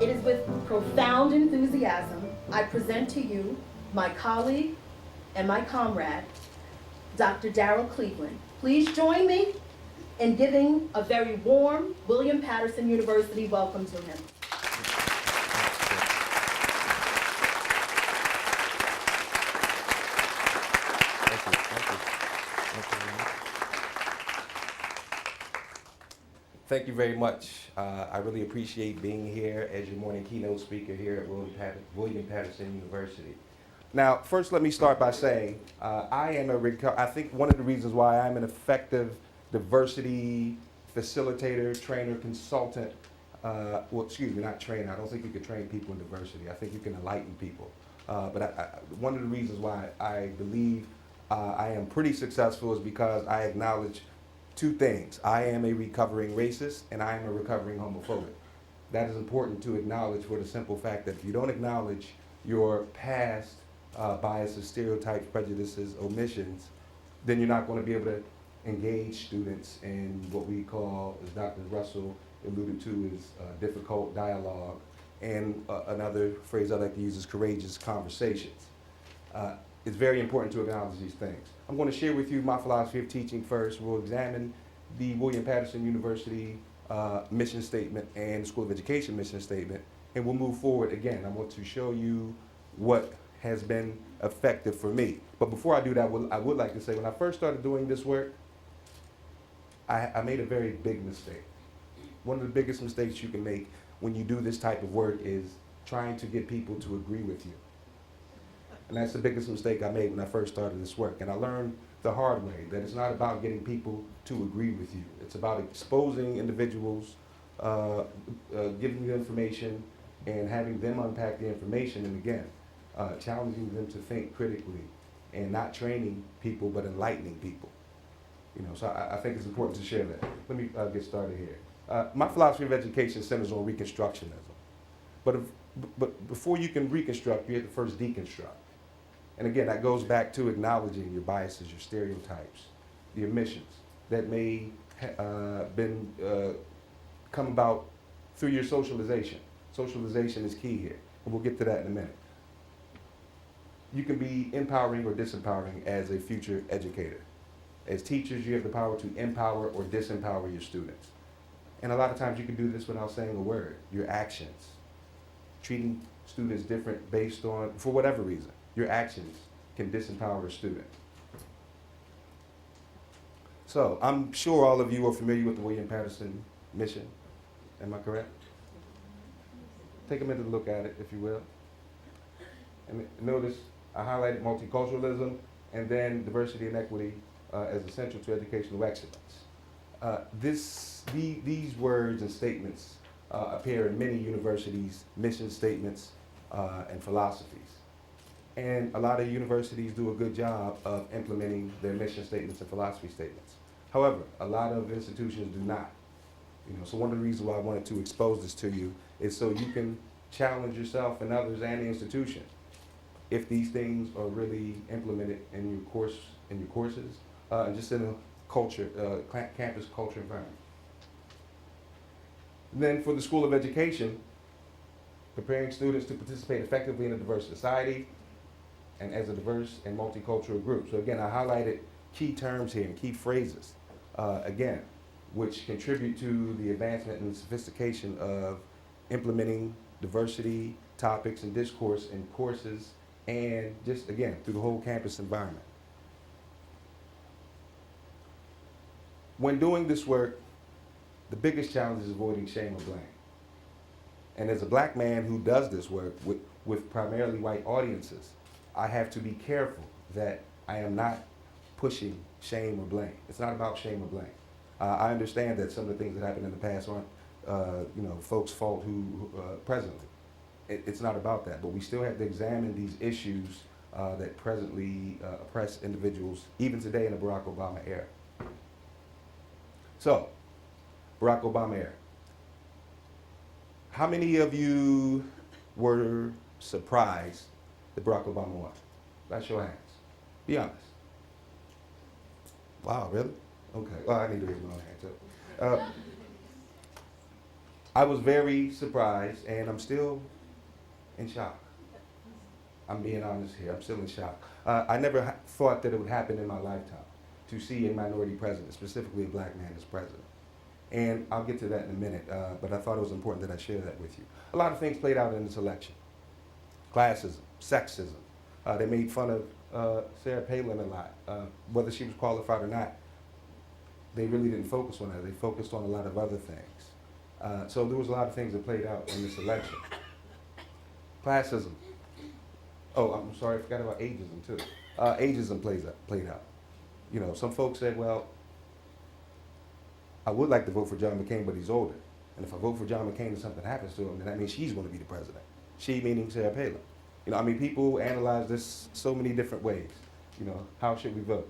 It is with profound enthusiasm I present to you my colleague and my comrade, Dr. Darrell Cleveland. Please join me in giving a very warm William Patterson University welcome to him. Thank you very much. I really appreciate being here as your morning keynote speaker here at William Patterson University. Now, first let me start by saying I think one of the reasons why I'm an effective diversity facilitator, trainer, consultant, not trainer. I don't think you can train people in diversity. I think you can enlighten people. One of the reasons why I believe I am pretty successful is because I acknowledge two things. I am a recovering racist and I am a recovering homophobic. That is important to acknowledge for the simple fact that if you don't acknowledge your past biases, stereotypes, prejudices, omissions, then you're not going to be able to engage students in what we call, as Dr. Russell alluded to, is difficult dialogue, and another phrase I like to use is courageous conversations. It's very important to acknowledge these things. I'm going to share with you my philosophy of teaching first. We'll examine the William Patterson University mission statement and the School of Education mission statement, and we'll move forward again. I want to show you what has been effective for me. But before I do that, I would like to say when I first started doing this work, I made a very big mistake. One of the biggest mistakes you can make when you do this type of work is trying to get people to agree with you. And that's the biggest mistake I made when I first started this work. And I learned the hard way that it's not about getting people to agree with you. It's about exposing individuals, giving them information, and having them unpack the information. And again, challenging them to think critically and not training people, but enlightening people. So I think it's important to share that. Let me get started here. My philosophy of education centers on Reconstructionism. But before you can reconstruct, you have to first deconstruct. And again, that goes back to acknowledging your biases, your stereotypes, the omissions that may come about through your socialization. Socialization is key here, and we'll get to that in a minute. You can be empowering or disempowering as a future educator. As teachers, you have the power to empower or disempower your students. And a lot of times you can do this without saying a word, your actions. Treating students different based on, for whatever reason, your actions can disempower a student. So I'm sure all of you are familiar with the William Patterson mission. Am I correct? Take a minute to look at it, if you will. And notice I highlighted multiculturalism and then diversity and equity as essential to educational excellence. These words and statements appear in many universities' mission statements and philosophies. And a lot of universities do a good job of implementing their mission statements and philosophy statements. However, a lot of institutions do not. So one of the reasons why I wanted to expose this to you is so you can challenge yourself and others and the institution if these things are really implemented in your courses, and just in a culture, campus culture environment. Then for the School of Education, preparing students to participate effectively in a diverse society and as a diverse and multicultural group. So again, I highlighted key terms here and key phrases, again, which contribute to the advancement and sophistication of implementing diversity topics and discourse in courses and just, again, through the whole campus environment. When doing this work, the biggest challenge is avoiding shame or blame. And as a black man who does this work with primarily white audiences, I have to be careful that I am not pushing shame or blame. It's not about shame or blame. I understand that some of the things that happened in the past aren't, folks' fault who presently. It's not about that, but we still have to examine these issues that presently oppress individuals, even today in the Barack Obama era. So, Barack Obama era. How many of you were surprised that Barack Obama won? Raise your hands. Be honest. Wow, really? Okay. Well, I need to raise my own hand too. I was very surprised, and I'm still in shock. I'm being honest here. I'm still in shock. I never thought that it would happen in my lifetime to see a minority president, specifically a black man as president. And I'll get to that in a minute, but I thought it was important that I share that with you. A lot of things played out in this election. Classism, sexism. They made fun of Sarah Palin a lot. Whether she was qualified or not, they really didn't focus on that. They focused on a lot of other things. So there was a lot of things that played out in this election. Classism. Oh, I'm sorry, I forgot about ageism too. Ageism played out. You know, some folks said, well, I would like to vote for John McCain, but he's older. And if I vote for John McCain and something happens to him, then that means she's going to be the president. She meaning Sarah Palin. You know, I mean, people analyze this so many different ways. You know, how should we vote?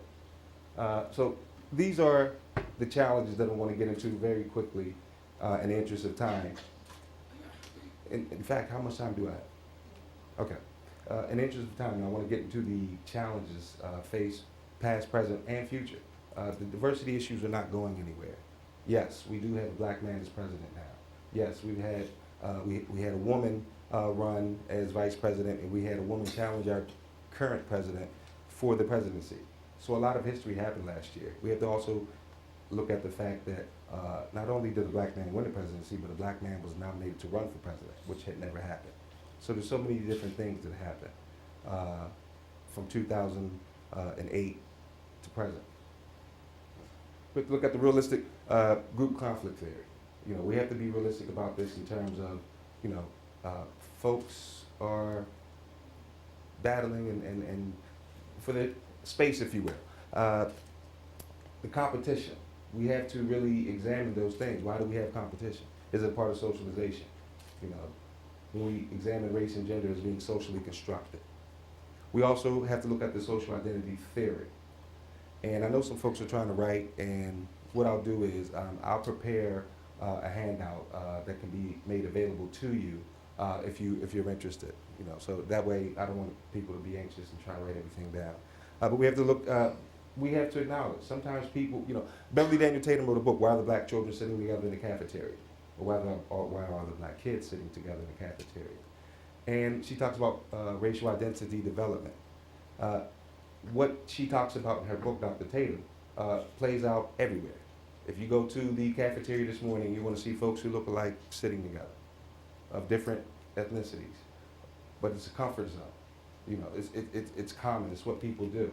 So these are the challenges that I want to get into very quickly in the interest of time. In fact, how much time do I have? Okay. In the interest of time, I want to get into the challenges faced past, present, and future. The diversity issues are not going anywhere. Yes, we do have a black man as president now. Yes, we had a woman run as vice president, and we had a woman challenge our current president for the presidency. So a lot of history happened last year. We have to also look at the fact that not only did a black man win the presidency, but a black man was nominated to run for president, which had never happened. So there's so many different things that happened from 2008 to present. Quick look at the realistic group conflict theory. You know, we have to be realistic about this in terms of, you know, folks are battling and for the space, if you will. The competition, we have to really examine those things. Why do we have competition? Is it part of socialization? You know, when we examine race and gender as being socially constructed. We also have to look at the social identity theory. And I know some folks are trying to write, and what I'll do is I'll prepare a handout that can be made available to you if you're interested. You know, so that way I don't want people to be anxious and try to write everything down. But we have to look. We have to acknowledge sometimes people. You know, Beverly Daniel Tatum wrote a book, "Why Are the Black Children Sitting Together in the Cafeteria?" Or why are the black kids sitting together in the cafeteria? And she talks about racial identity development. What she talks about in her book, Dr. Tatum, plays out everywhere. If you go to the cafeteria this morning, you're going to see folks who look alike sitting together, of different ethnicities. But it's a comfort zone. You know, it's common. It's what people do.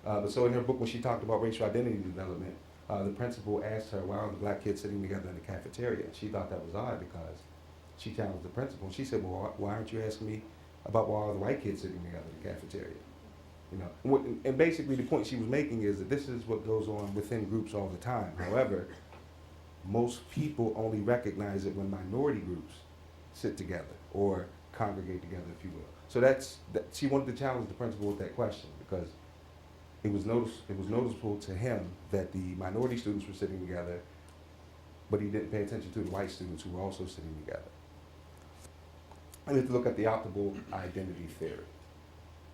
But so in her book, when she talked about racial identity development, the principal asked her, why are the black kids sitting together in the cafeteria? She thought that was odd because she challenged the principal. And she said, well, why aren't you asking me about why are the white kids sitting together in the cafeteria? You know, and basically the point she was making is that this is what goes on within groups all the time. However, most people only recognize it when minority groups sit together or congregate together, if you will. So she wanted to challenge the principal with that question because it was noticeable to him that the minority students were sitting together, but he didn't pay attention to the white students who were also sitting together. And we have to look at the optimal identity theory.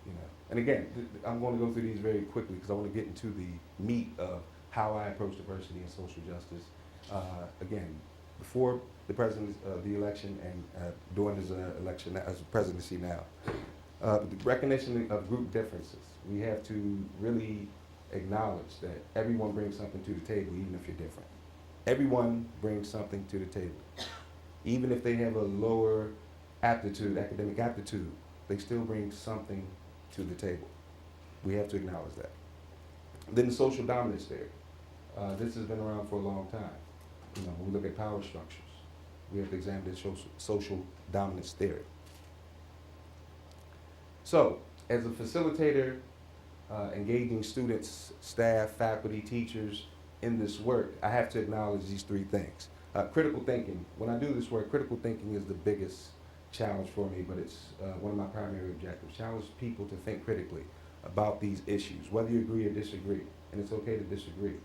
You know, and again, I'm going to go through these very quickly because I want to get into the meat of how I approach diversity and social justice. Again, before the the election and during his election as presidency now. The recognition of group differences. We have to really acknowledge that everyone brings something to the table, even if you're different. Everyone brings something to the table. Even if they have a lower academic aptitude, they still bring something to the table. We have to acknowledge that. Then the social dominance theory. This has been around for a long time. You know, when we look at power structures, we have to examine the social dominance theory. So, as a facilitator, engaging students, staff, faculty, teachers in this work, I have to acknowledge these three things. Critical thinking. When I do this work, critical thinking is the biggest challenge for me, but it's one of my primary objectives. Challenge people to think critically about these issues, whether you agree or disagree, and it's okay to disagree.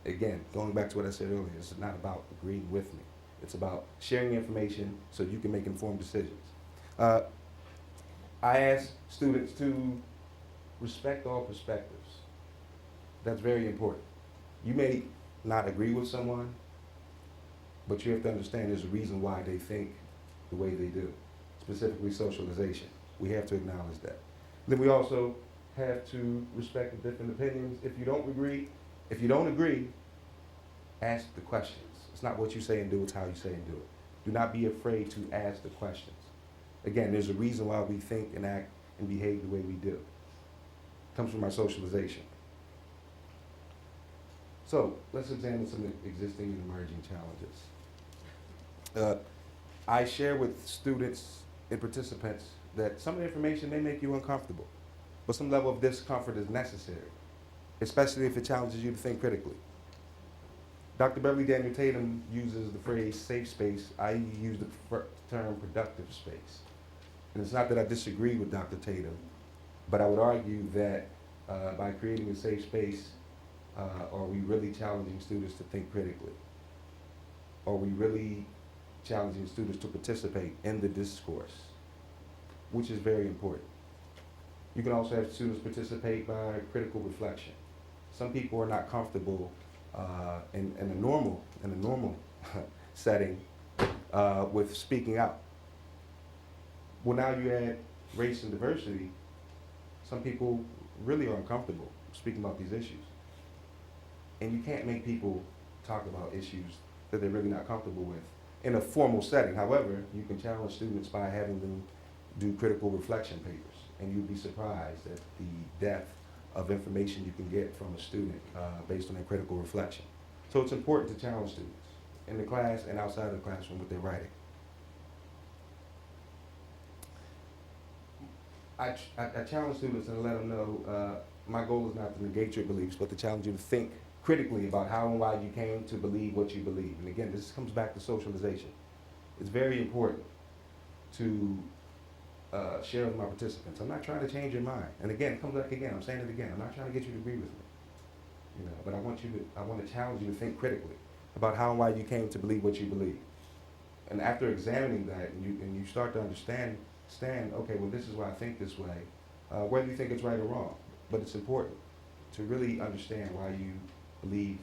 Again, going back to what I said earlier, it's not about agreeing with me. It's about sharing information so you can make informed decisions. I ask students to respect all perspectives. That's very important. You may not agree with someone, But you have to understand there's a reason why they think the way they do, specifically socialization. We have to acknowledge that. Then we also have to respect the different opinions. If you don't agree, ask the questions. It's not what you say and do, it's how you say and do it. Do not be afraid to ask the questions. Again, there's a reason why we think and act and behave the way we do. It comes from our socialization. So let's examine some existing and emerging challenges. I share with students and participants that some of the information may make you uncomfortable, but some level of discomfort is necessary, especially if it challenges you to think critically. Dr. Beverly Daniel Tatum uses the phrase safe space. I use the term productive space. And it's not that I disagree with Dr. Tatum, but I would argue that by creating a safe space, are we really challenging students to think critically? Are we really challenging students to participate in the discourse, which is very important? You can also have students participate by critical reflection. Some people are not comfortable in a normal setting with speaking out. Well, now you add race and diversity, some people really are uncomfortable speaking about these issues. And you can't make people talk about issues that they're really not comfortable with in a formal setting. However, you can challenge students by having them do critical reflection papers, and you'd be surprised at the depth of information you can get from a student based on their critical reflection. So it's important to challenge students in the class and outside of the classroom with their writing. I challenge students and let them know my goal is not to negate your beliefs, but to challenge you to think critically about how and why you came to believe what you believe. And again, this comes back to socialization. It's very important to share with my participants. I'm not trying to change your mind. And again, it comes back again. I'm saying it again. I'm not trying to get you to agree with me. You know, but I want to challenge you to think critically about how and why you came to believe what you believe. And after examining that, and you start to understand, okay, well, this is why I think this way, whether you think it's right or wrong. But it's important to really understand why you believe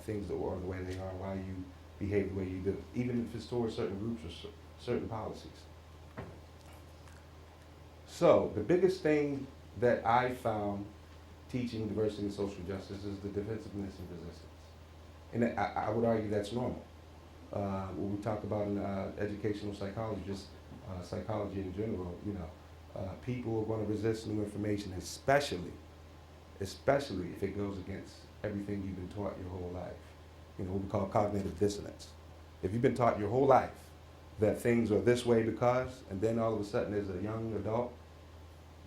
things that are the way they are, why you behave the way you do, even if it's towards certain groups or certain policies. So the biggest thing that I found teaching diversity and social justice is the defensiveness and resistance. And I would argue that's normal. When we talk about in educational psychology, just psychology in general, you know, people are going to resist new information, especially if it goes against everything you've been taught your whole life. You know, what we call cognitive dissonance. If you've been taught your whole life that things are this way because, and then all of a sudden as a young adult,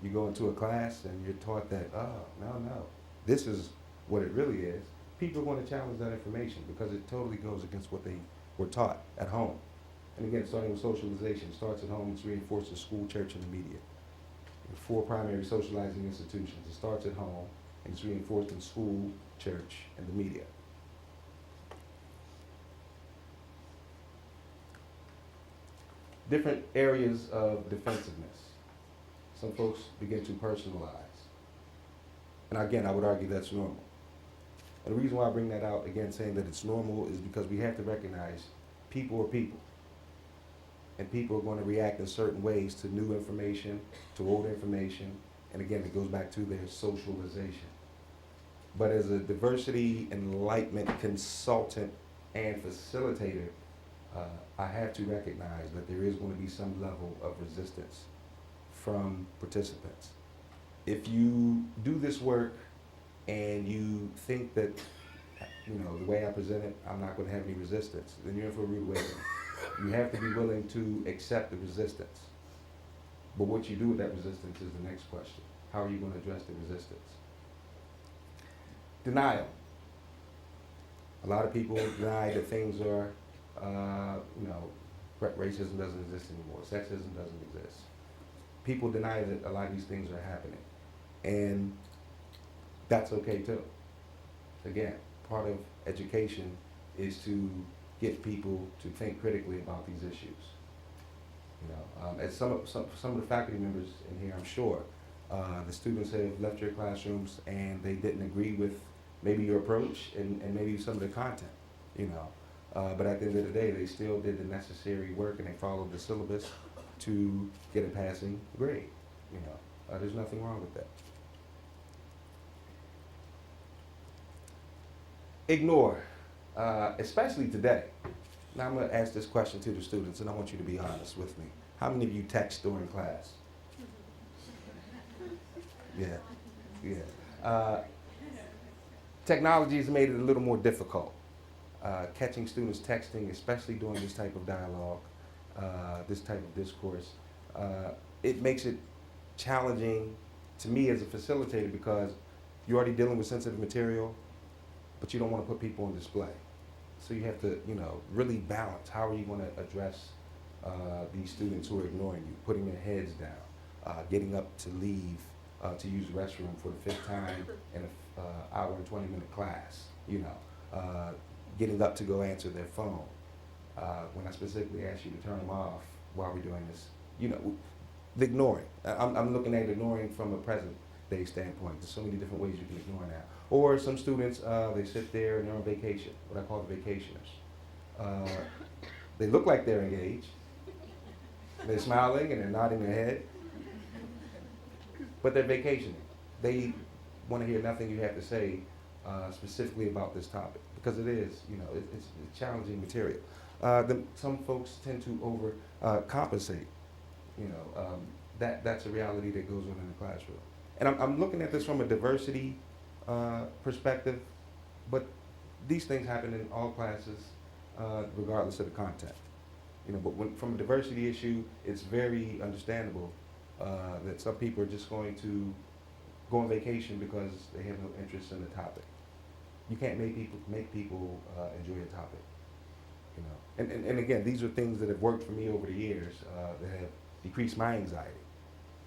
you go into a class and you're taught that, oh, no, this is what it really is. People are going to challenge that information because it totally goes against what they were taught at home. And again, starting with socialization, it starts at home, it's reinforced in school, church, and the media. The 4 primary socializing institutions. It starts at home, and it's reinforced in school, church, and the media. Different areas of defensiveness. Some folks begin to personalize. And again, I would argue that's normal. And the reason why I bring that out, again, saying that it's normal, is because we have to recognize people are people. And people are going to react in certain ways to new information, to old information, and again, it goes back to their socialization. But as a diversity enlightenment consultant and facilitator, I have to recognize that there is going to be some level of resistance from participants. If you do this work and you think that, you know, the way I present it, I'm not going to have any resistance, then you're in for a rude awakening. You have to be willing to accept the resistance. But what you do with that resistance is the next question. How are you going to address the resistance? Denial. A lot of people deny that things are, racism doesn't exist anymore. Sexism doesn't exist. People deny that a lot of these things are happening. And that's okay too. Again, part of education is to get people to think critically about these issues. You know, as some of the faculty members in here, I'm sure, the students have left your classrooms and they didn't agree with maybe your approach and maybe some of the content. You know, But at the end of the day, they still did the necessary work and they followed the syllabus to get a passing grade. You know, there's nothing wrong with that. Ignore, especially today. Now I'm going to ask this question to the students, and I want you to be honest with me. How many of you text during class? Yeah, yeah. Technology has made it a little more difficult. Catching students texting, especially during this type of dialogue, this type of discourse, it makes it challenging to me as a facilitator because you're already dealing with sensitive material, but you don't want to put people on display. So you have to, you know, really balance. How are you going to address these students who are ignoring you, putting their heads down, getting up to leave to use the restroom for the 5th time in an hour and 20-minute class, you know, getting up to go answer their phone. When I specifically ask you to turn them off while we're doing this, you know, the ignoring. I'm looking at ignoring from a present day standpoint. There's so many different ways you can ignore now. Or some students, they sit there and they're on vacation, what I call the vacationers. They look like they're engaged. They're smiling and they're nodding their head, but they're vacationing. They want to hear nothing you have to say specifically about this topic because it is, you know, it's challenging material. Some folks tend to over compensate. You know, that's a reality that goes on in the classroom. And I'm looking at this from a diversity perspective, but these things happen in all classes, regardless of the content. You know, but from a diversity issue, it's very understandable that some people are just going to go on vacation because they have no interest in the topic. You can't make people enjoy a topic. You know, and again, these are things that have worked for me over the years that have decreased my anxiety.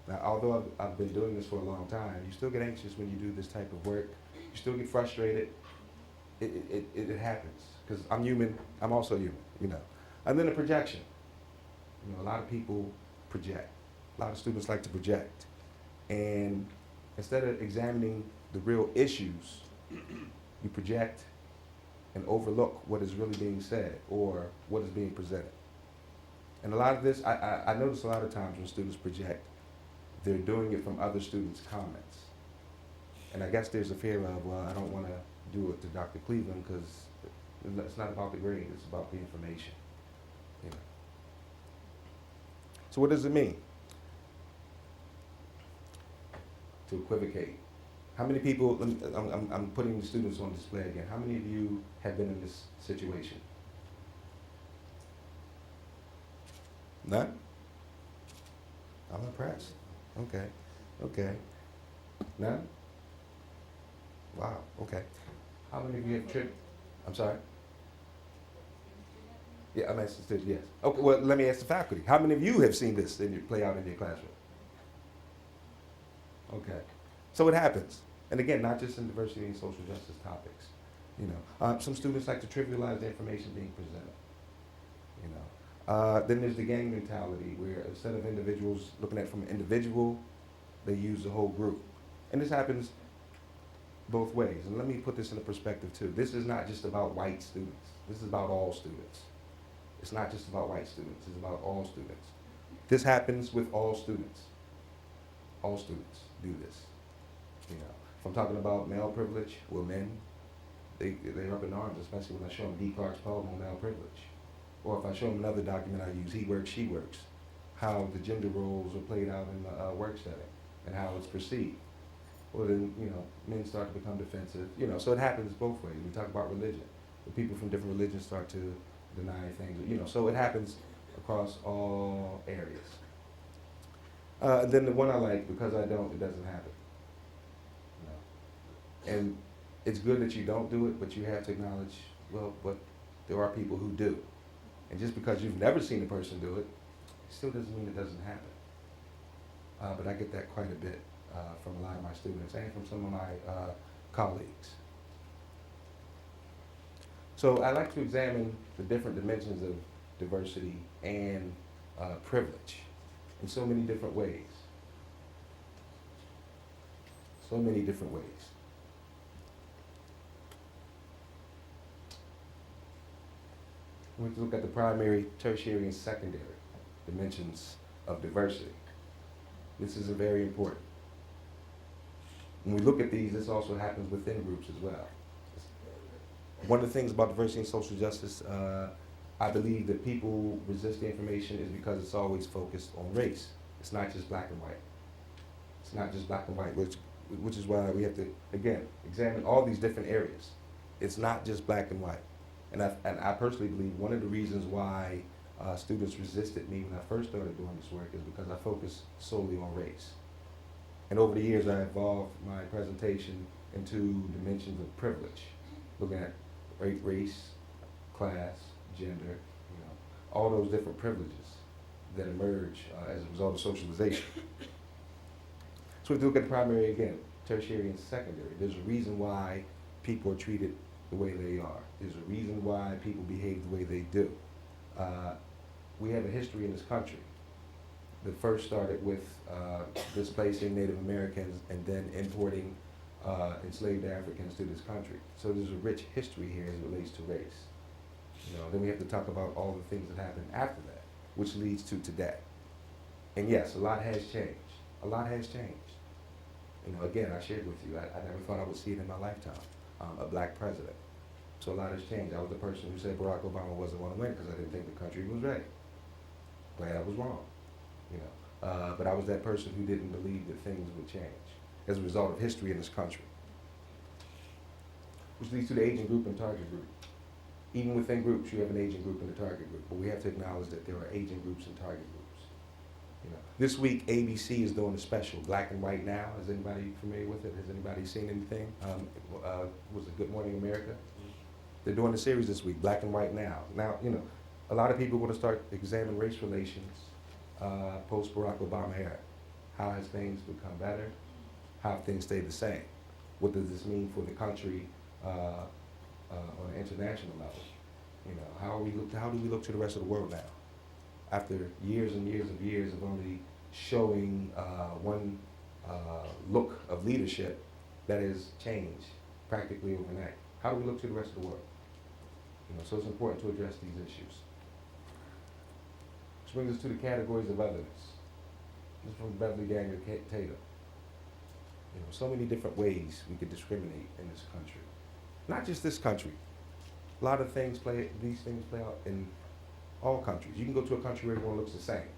Now, although I've been doing this for a long time, you still get anxious when you do this type of work. You still get frustrated. It happens because I'm human. I'm also human. You know, and then the projection. You know, a lot of people project. A lot of students like to project, and instead of examining the real issues, you project and overlook what is really being said or what is being presented. And a lot of this, I notice a lot of times when students project, they're doing it from other students' comments. And I guess there's a fear of, well, I don't want to do it to Dr. Cleveland because it's not about the grade, it's about the information. You know. So what does it mean to equivocate? How many people, I'm putting the students on display again, how many of you have been in this situation? None? I'm impressed. Okay, okay. None? Wow, okay. How many of you have tripped? I'm sorry? Yeah, I'm asking students, yes. Okay, well, let me ask the faculty. How many of you have seen this play out in your classroom? Okay. So it happens. And again, not just in diversity and social justice topics. You know, some students like to trivialize the information being presented. You know, then there's the gang mentality where instead of individuals looking at it from an individual, they use the whole group. And this happens both ways. And let me put this in a perspective too. This is not just about white students. This is about all students. It's not just about white students. It's about all students. This happens with all students. All students do this. You know, if I'm talking about male privilege, well, men, they're up in arms, especially when I show them D. Clarke's poem on male privilege. Or if I show them another document I use, He Works, She Works, how the gender roles are played out in the work setting and how it's perceived. Well, then, you know, men start to become defensive. You know, so it happens both ways. We talk about religion. The people from different religions start to deny things. You know, so it happens across all areas. Then the one I like, because I don't, it doesn't happen. You know? And it's good that you don't do it, but you have to acknowledge, well, but there are people who do. And just because you've never seen a person do it, still doesn't mean it doesn't happen. But I get that quite a bit from a lot of my students and from some of my colleagues. So I like to examine the different dimensions of diversity and privilege in so many different ways. So many different ways. We have to look at the primary, tertiary, and secondary dimensions of diversity. This is very important. When we look at these, this also happens within groups as well. One of the things about diversity and social justice, I believe that people resist the information is because it's always focused on race. It's not just black and white. It's not just black and white, which is why we have to, again, examine all these different areas. It's not just black and white. And I personally believe one of the reasons why students resisted me when I first started doing this work is because I focused solely on race. And over the years, I evolved my presentation into dimensions of privilege, looking at race, class, gender, all those different privileges that emerge as a result of socialization. So we look at the primary again, tertiary and secondary. There's a reason why people are treated the way they are. There's a reason why people behave the way they do. We have a history in this country that first started with displacing Native Americans and then importing enslaved Africans to this country. So there's a rich history here as it relates to race. Then we have to talk about all the things that happened after that, which leads to today. And yes, a lot has changed. A lot has changed. Again, I shared with you, I never thought I would see it in my lifetime, a black president. So a lot has changed. I was the person who said Barack Obama wasn't going to win because I didn't think the country was ready. Glad I was wrong. But I was that person who didn't believe that things would change as a result of history in this country. Which leads to the agent group and target group. Even within groups, you have an agent group and a target group, but we have to acknowledge that there are agent groups and target groups. This week, ABC is doing a special, Black and White Now. Is anybody familiar with it? Has anybody seen anything? Was it Good Morning America? They're doing a series this week, Black and White Now. Now, a lot of people want to start examining race relations post-Barack Obama era. How has things become better? How have things stayed the same? What does this mean for the country on an international level? How do we look to the rest of the world now? After years and years of only showing one look of leadership that has changed practically overnight. How do we look to the rest of the world? So it's important to address these issues. Which brings us to the categories of otherness. This is from Beverly Daniel Tatum. So many different ways we could discriminate in this country. Not just this country. A lot of things these things play out in all countries. You can go to a country where everyone looks the same,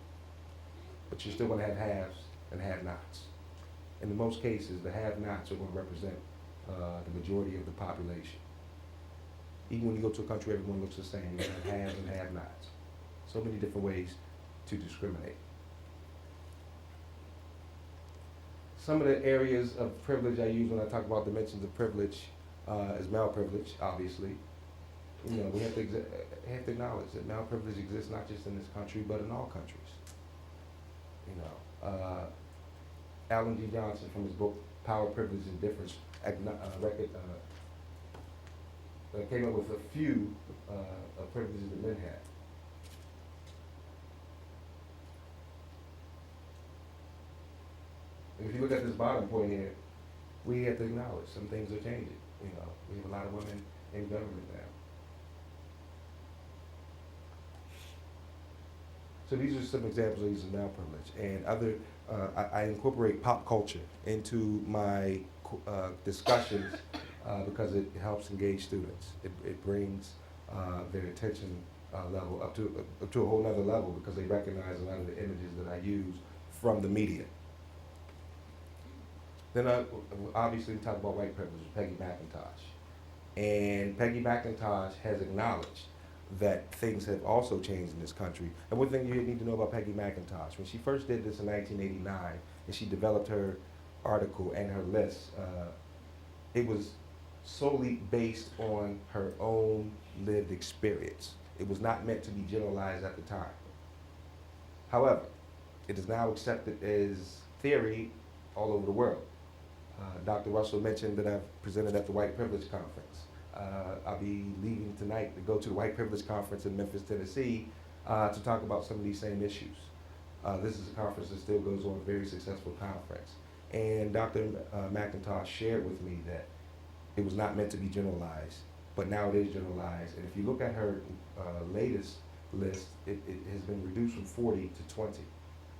but you're still going to have haves and have-nots. In most cases, the have-nots are going to represent the majority of the population. Even when you go to a country where everyone looks the same, you have haves and have-nots. So many different ways to discriminate. Some of the areas of privilege I use when I talk about dimensions of privilege is male privilege, obviously. We have to acknowledge that male privilege exists not just in this country, but in all countries. Alan G. Johnson, from his book Power, Privilege, and Difference, came up with a few privileges that men have. And if you look at this bottom point here, we have to acknowledge some things are changing. We have a lot of women in government now. So these are some examples of using male privilege. And I incorporate pop culture into my discussions because it helps engage students. It brings their attention level up to a whole nother level because they recognize a lot of the images that I use from the media. Then I obviously talk about white privilege with Peggy McIntosh. And Peggy McIntosh has acknowledged that things have also changed in this country. And one thing you need to know about Peggy McIntosh, when she first did this in 1989, and she developed her article and her list, it was solely based on her own lived experience. It was not meant to be generalized at the time. However, it is now accepted as theory all over the world. Dr. Russell mentioned that I've presented at the White Privilege Conference. I'll be leaving tonight to go to the White Privilege Conference in Memphis, Tennessee, to talk about some of these same issues. This is a conference that still goes on, a very successful conference. And Dr. McIntosh shared with me that it was not meant to be generalized but now it is generalized. And if you look at her latest list, it has been reduced from 40 to 20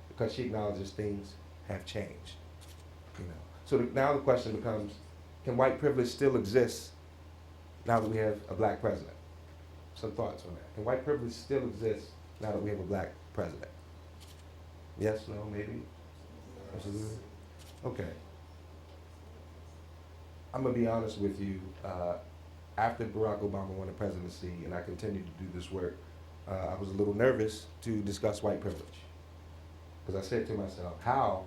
because she acknowledges things have changed. You know. So now the question becomes, can white privilege still exist now that we have a black president? Some thoughts on that. Can white privilege still exist now that we have a black president? Yes, no, maybe? Absolutely. Okay. I'm gonna be honest with you. After Barack Obama won the presidency and I continued to do this work, I was a little nervous to discuss white privilege. Because I said to myself, how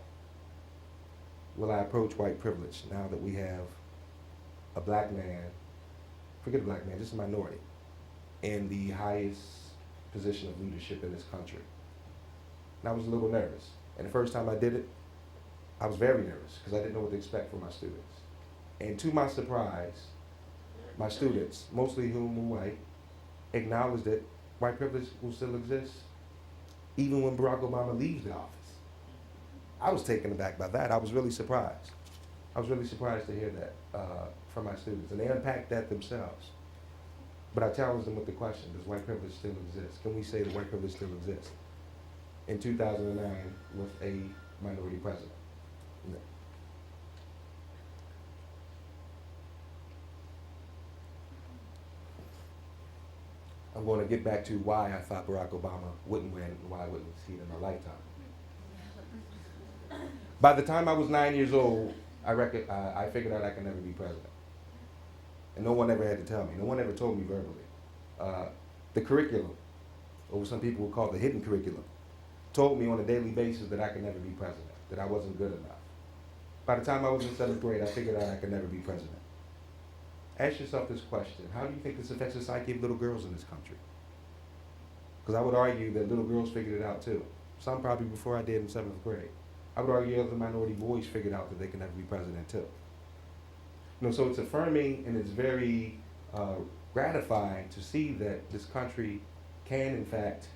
will I approach white privilege now that we have a black man, forget a black man, just a minority, in the highest position of leadership in this country? And I was a little nervous. And the first time I did it, I was very nervous because I didn't know what to expect from my students. And to my surprise, my students, mostly whom were white, acknowledged that white privilege will still exist even when Barack Obama leaves the office. I was taken aback by that. I was really surprised. I was really surprised to hear that from my students. And they unpacked that themselves. But I challenged them with the question, does white privilege still exist? Can we say that white privilege still exists in 2009 with a minority president? No. I'm going to get back to why I thought Barack Obama wouldn't win and why I wouldn't succeed in my lifetime. By the time I was 9 years old, I figured out I could never be president. And no one ever had to tell me. No one ever told me verbally. The curriculum, or what some people would call the hidden curriculum, told me on a daily basis that I could never be president, that I wasn't good enough. By the time I was in 7th grade, I figured out I could never be president. Ask yourself this question: how do you think this affects the psyche of little girls in this country? Because I would argue that little girls figured it out too. Some probably before I did in 7th grade. I would argue other minority boys figured out that they can never be president too. You know, so it's affirming and it's very gratifying to see that this country can, in fact,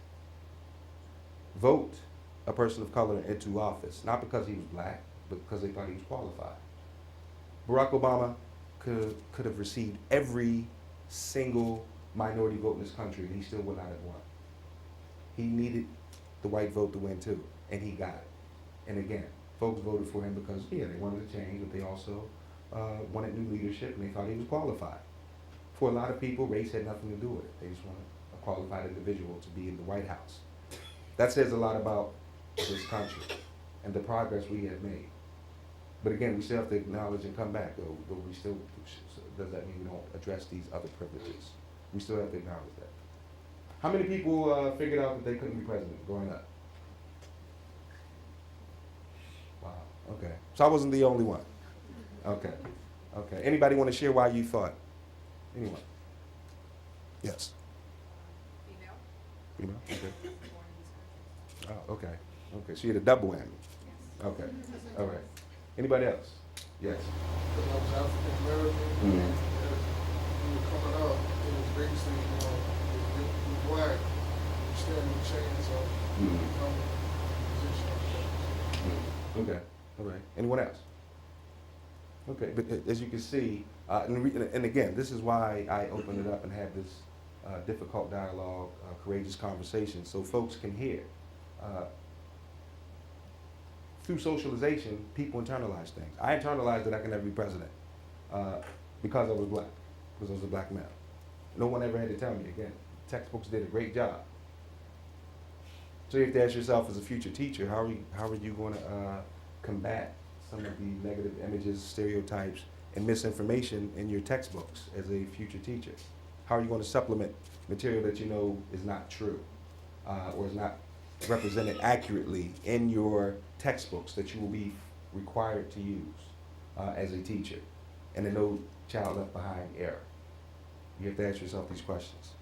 vote a person of color into office, not because he was black, but because they thought he was qualified. Barack Obama could have received every single minority vote in this country, and he still would not have won. He needed the white vote to win too, and he got it. And again, folks voted for him because, yeah, they wanted to change, but they also wanted new leadership, and they thought he was qualified. For a lot of people, race had nothing to do with it. They just wanted a qualified individual to be in the White House. That says a lot about this country and the progress we have made. But again, we still have to acknowledge and come back, though we still, does that mean we don't address these other privileges? We still have to acknowledge that. How many people figured out that they couldn't be president growing up? Wow, okay. So I wasn't the only one. Okay, okay. Anybody want to share why you thought? Anyone? Yes. Female? Female? Okay. Oh, okay. Okay, so you had a double whammy. Okay, all right. Anybody else? Yes. When I was African American, when we were coming up, it was basically, if you're black, you stand a chance of becoming a position of that. Okay, all right. Anyone else? Okay, but as you can see, and again, this is why I open it up and have this difficult dialogue, courageous conversation, so folks can hear. Through socialization, people internalize things. I internalized that I can never be president because I was black, because I was a black male. No one ever had to tell me. Again, textbooks did a great job. So you have to ask yourself, as a future teacher, how are you going to combat some of the negative images, stereotypes, and misinformation in your textbooks as a future teacher? How are you going to supplement material that you know is not true or is not represented accurately in your textbooks that you will be required to use as a teacher, and a No Child Left Behind era? You have to ask yourself these questions.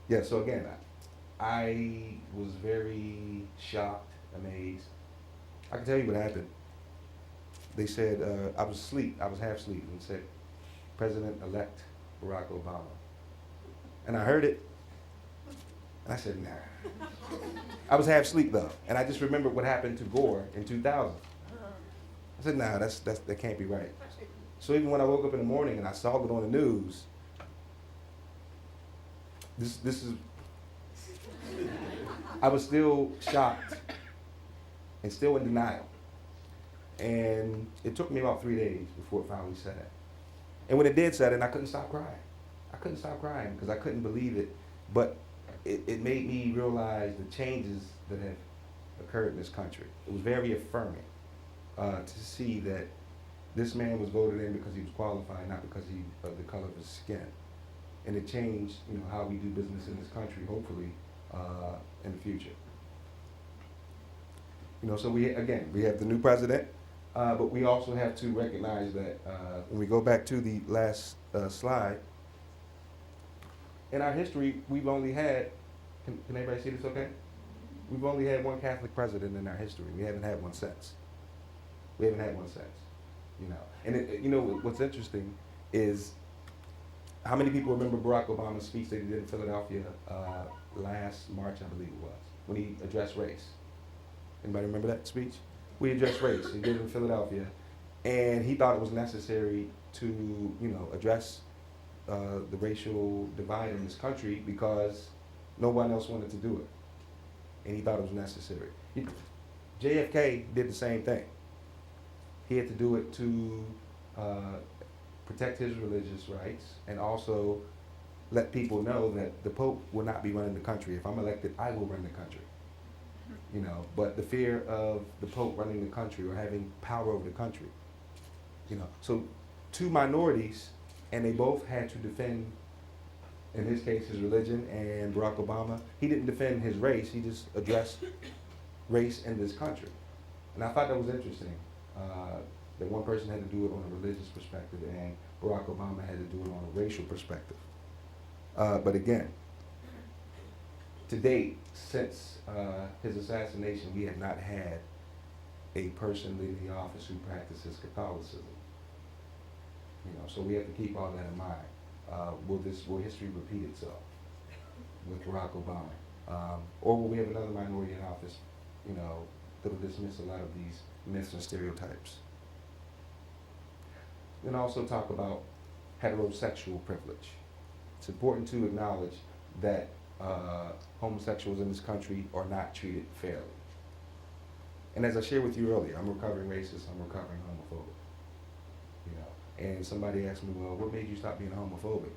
Yeah, so again, I was very shocked, amazed. I can tell you what happened. They said, I was asleep, I was half asleep, and said, President-elect Barack Obama. And I heard it, and I said, nah. I was half asleep though, and I just remembered what happened to Gore in 2000. I said, nah, that can't be right. So even when I woke up in the morning and I saw it on the news, this is, I was still shocked and still in denial. And it took me about 3 days before it finally set in. And when it did set in, I couldn't stop crying. I couldn't stop crying because I couldn't believe it. But it made me realize the changes that have occurred in this country. It was very affirming to see that this man was voted in because he was qualified, not because of the color of his skin. And it changed, how we do business in this country, hopefully, in the future. So we have the new president, but we also have to recognize that when we go back to the last slide, in our history, we've only had, can everybody see this okay? We've only had one Catholic president in our history. We haven't had one since. And what's interesting is how many people remember Barack Obama's speech that he did in Philadelphia last March, I believe it was, when he addressed race. Anybody remember that speech? We addressed race. He did it in Philadelphia, and he thought it was necessary to, address the racial divide in this country because no one else wanted to do it, and he thought it was necessary. JFK did the same thing. He had to do it to protect his religious rights and also let people know that the Pope will not be running the country. If I'm elected, I will run the country. But the fear of the Pope running the country or having power over the country. So two minorities, and they both had to defend, in his case, his religion, and Barack Obama, he didn't defend his race, he just addressed race in this country. And I thought that was interesting, that one person had to do it on a religious perspective, and Barack Obama had to do it on a racial perspective. But again, to date, since his assassination, we have not had a person leaving the office who practices Catholicism. So we have to keep all that in mind. Will history repeat itself with Barack Obama? Or will we have another minority in office, that'll dismiss a lot of these myths and stereotypes? Then also talk about heterosexual privilege. It's important to acknowledge that homosexuals in this country are not treated fairly. And as I shared with you earlier, I'm a recovering racist, I'm a recovering homophobic. And somebody asked me, well, what made you stop being homophobic?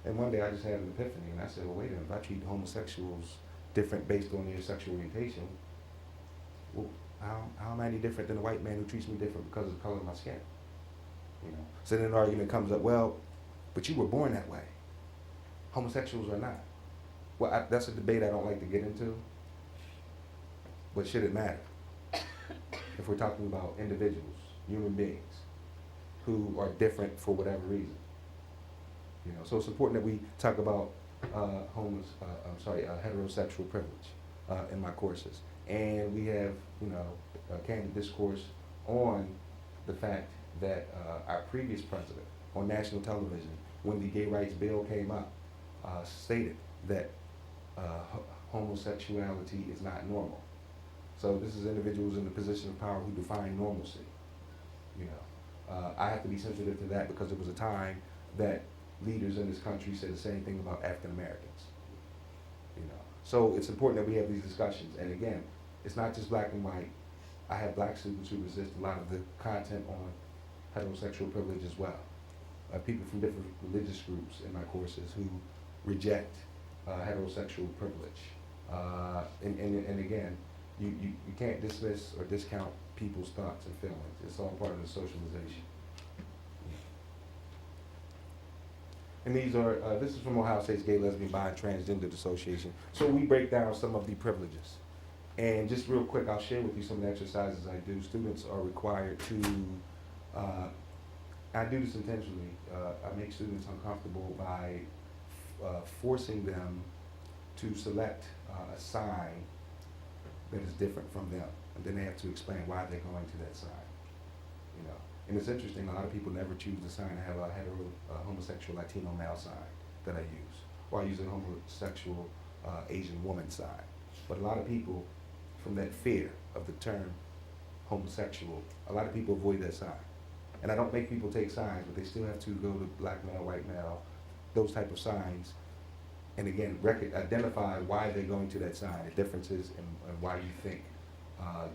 And one day I just had an epiphany, and I said, well, wait a minute, if I treat homosexuals different based on their sexual orientation, well, how am I any different than a white man who treats me different because of the color of my skin? So then an argument comes up, well, but you were born that way. Homosexuals are not. Well, that's a debate I don't like to get into, but should it matter? If we're talking about individuals, human beings, who are different for whatever reason. So it's important that we talk about heterosexual privilege in my courses. And we have, a candid discourse on the fact that our previous president on national television, when the gay rights bill came up, stated that homosexuality is not normal. So this is individuals in a position of power who define normalcy. I have to be sensitive to that because there was a time that leaders in this country said the same thing about African Americans. So it's important that we have these discussions. And again, it's not just black and white. I have black students who resist a lot of the content on heterosexual privilege as well. People from different religious groups in my courses who reject heterosexual privilege. And again, you can't dismiss or discount people's thoughts and feelings. It's all part of the socialization. And this is from Ohio State's Gay, Lesbian, Bi, and Transgender Association. So we break down some of the privileges. And just real quick, I'll share with you some of the exercises I do. Students are required to, I do this intentionally, I make students uncomfortable by forcing them to select a sign that is different from them. And then they have to explain why they're going to that sign. And it's interesting, a lot of people never choose the sign. I have a homosexual Latino male sign that I use, or I use a homosexual Asian woman sign. But a lot of people, from that fear of the term homosexual, a lot of people avoid that sign. And I don't make people take signs, but they still have to go to black male, white male, those type of signs, And again, identify why they're going to that side, the differences, and why you think